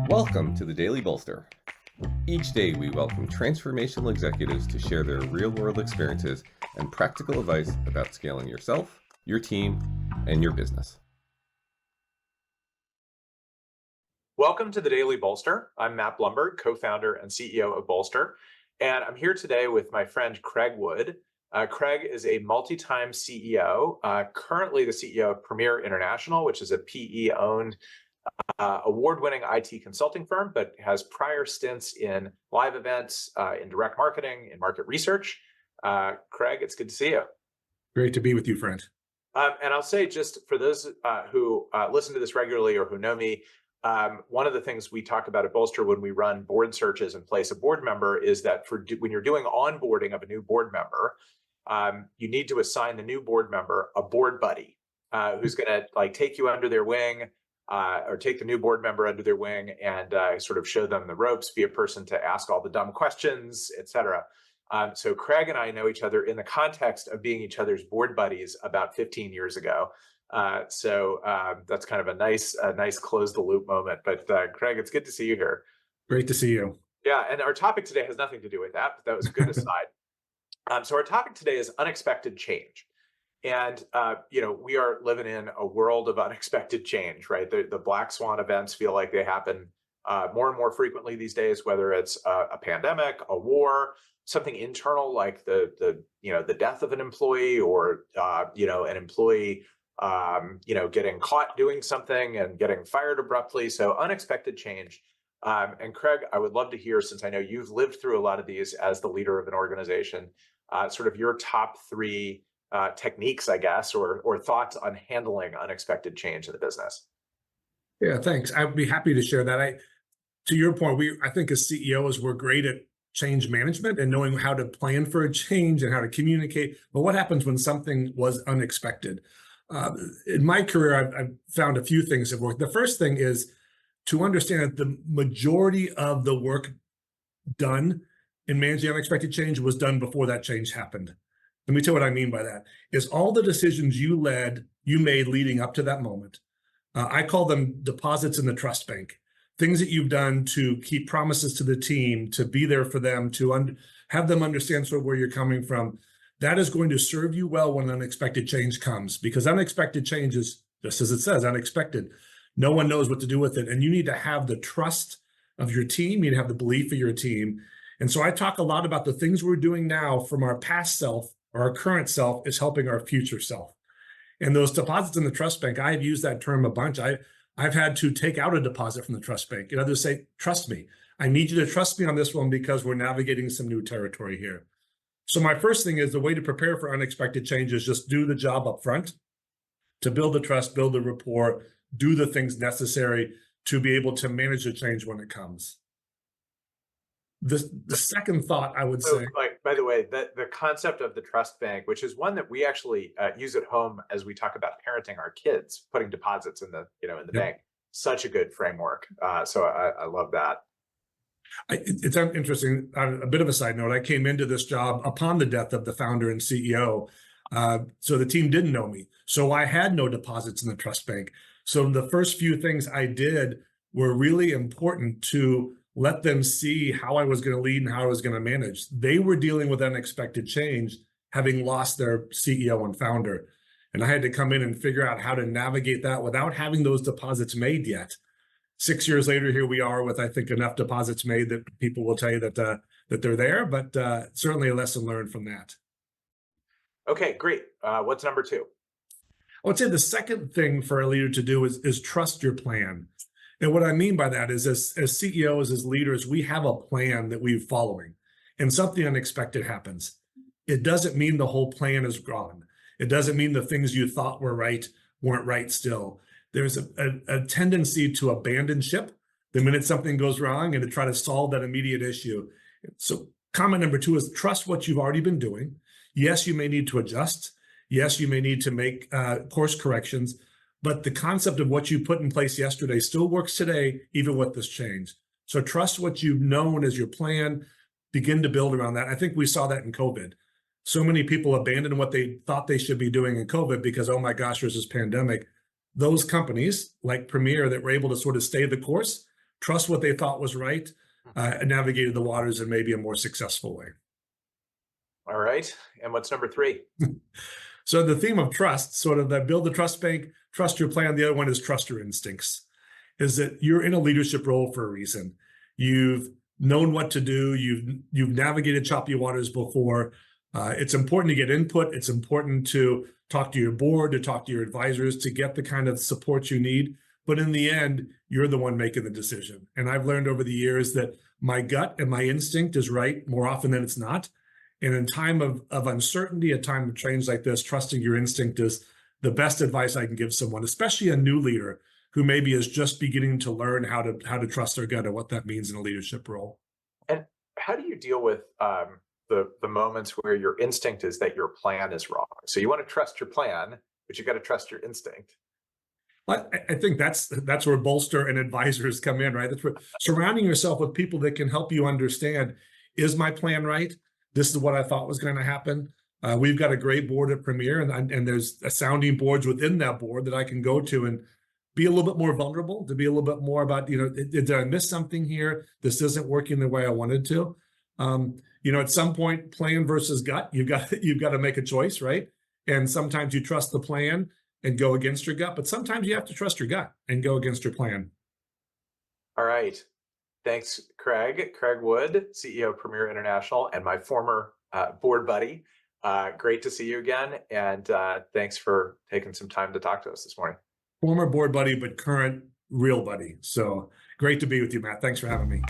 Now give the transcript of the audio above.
Welcome to the Daily Bolster. Each day we welcome transformational executives to share their real-world experiences and practical advice about scaling yourself, your team, and your business. Welcome to the Daily Bolster. I'm Matt Blumberg, co-founder and CEO of Bolster, and I'm here today with my friend Craig Wood. Craig is a multi-time CEO, currently the CEO of Premier International, which is a PE-owned award-winning IT consulting firm, but has prior stints in live events, in direct marketing, in market research. Craig, it's good to see you. Great to be with you, friend. And I'll say, just for those who listen to this regularly or who know me, one of the things we talk about at Bolster when we run board searches and place a board member is that when you're doing onboarding of a new board member, you need to assign the new board member a board buddy who's going to take you under their wing, or take the new board member under their wing and sort of show them the ropes, be a person to ask all the dumb questions, etc. So Craig and I know each other in the context of being each other's board buddies about 15 years ago. So that's kind of a nice close the loop moment. But Craig, it's good to see you here. Great to see you. Yeah, and our topic today has nothing to do with that, but that was a good aside. So our topic today is unexpected change. And, we are living in a world of unexpected change, right? The black swan events feel like they happen more and more frequently these days, whether it's a pandemic, a war, something internal like the death of an employee, or, an employee, getting caught doing something and getting fired abruptly. So unexpected change. And Craig, I would love to hear, since I know you've lived through a lot of these as the leader of an organization, sort of your top three techniques, I guess, or thoughts on handling unexpected change in the business. Yeah, thanks. I'd be happy to share that. To your point, I think as CEOs, we're great at change management and knowing how to plan for a change and how to communicate. But what happens when something was unexpected? In my career, I've found a few things that work. The first thing is to understand that the majority of the work done in managing unexpected change was done before that change happened. Let me tell you what I mean by that. Is all the decisions you made leading up to that moment. I call them deposits in the trust bank. Things that you've done to keep promises to the team, to be there for them, to have them understand sort of where you're coming from. That is going to serve you well when unexpected change comes, because unexpected change is, just as it says, unexpected. No one knows what to do with it. And you need to have the trust of your team. You need to have the belief of your team. And so I talk a lot about the things we're doing now from our past self, or our current self, is helping our future self. And those deposits in the trust bank, I've used that term a bunch. I've had to take out a deposit from the trust bank and others say, trust me. I need you to trust me on this one because we're navigating some new territory here. So my first thing is the way to prepare for unexpected change is just do the job up front to build the trust, build the rapport, do the things necessary to be able to manage the change when it comes. The second thought I would say, by the way, the concept of the trust bank, which is one that we actually use at home as we talk about parenting our kids, putting deposits in the bank, such a good framework. So I love that. It's interesting. A bit of a side note: I came into this job upon the death of the founder and CEO, so the team didn't know me, so I had no deposits in the trust bank. So the first few things I did were really important to let them see how I was going to lead and how I was going to manage. They were dealing with unexpected change, having lost their CEO and founder. And I had to come in and figure out how to navigate that without having those deposits made yet. 6 years later, here we are with, I think, enough deposits made that people will tell you that they're there, but certainly a lesson learned from that. Okay, great. What's number two? I would say the second thing for a leader to do is trust your plan. And what I mean by that is, as CEOs, as leaders, we have a plan that we're following, and something unexpected happens. It doesn't mean the whole plan is gone. It doesn't mean the things you thought were right weren't right still. There's a tendency to abandon ship the minute something goes wrong and to try to solve that immediate issue. So comment number two is trust what you've already been doing. Yes, you may need to adjust. Yes, you may need to make course corrections. But the concept of what you put in place yesterday still works today, even with this change. So trust what you've known as your plan, begin to build around that. I think we saw that in COVID. So many people abandoned what they thought they should be doing in COVID because, oh my gosh, there's this pandemic. Those companies like Premier that were able to sort of stay the course trust what they thought was right, and navigated the waters in maybe a more successful way. All right. And what's number 3? So the theme of trust, sort of that build the trust bank, trust your plan. The other one is trust your instincts. Is that you're in a leadership role for a reason. You've known what to do. You've navigated choppy waters before. It's important to get input. It's important to talk to your board, to talk to your advisors, to get the kind of support you need. But in the end, you're the one making the decision. And I've learned over the years that my gut and my instinct is right more often than it's not. And in time of uncertainty, a time of change like this, trusting your instinct is the best advice I can give someone, especially a new leader who maybe is just beginning to learn how to trust their gut and what that means in a leadership role. And how do you deal with the moments where your instinct is that your plan is wrong? So you want to trust your plan, but you got to trust your instinct. I think that's where Bolster and advisors come in, right? That's where surrounding yourself with people that can help you understand, is my plan right? This is what I thought was going to happen. We've got a great board at Premier, and there's sounding boards within that board that I can go to and be a little bit more vulnerable, to be a little bit more about, did I miss something here? This isn't working the way I wanted to. At some point, plan versus gut, you've got to make a choice, right? And sometimes you trust the plan and go against your gut, but sometimes you have to trust your gut and go against your plan. All right. Thanks, Craig. Craig Wood, CEO of Premier International, and my former board buddy. Great to see you again. And thanks for taking some time to talk to us this morning. Former board buddy, but current real buddy. So great to be with you, Matt. Thanks for having me.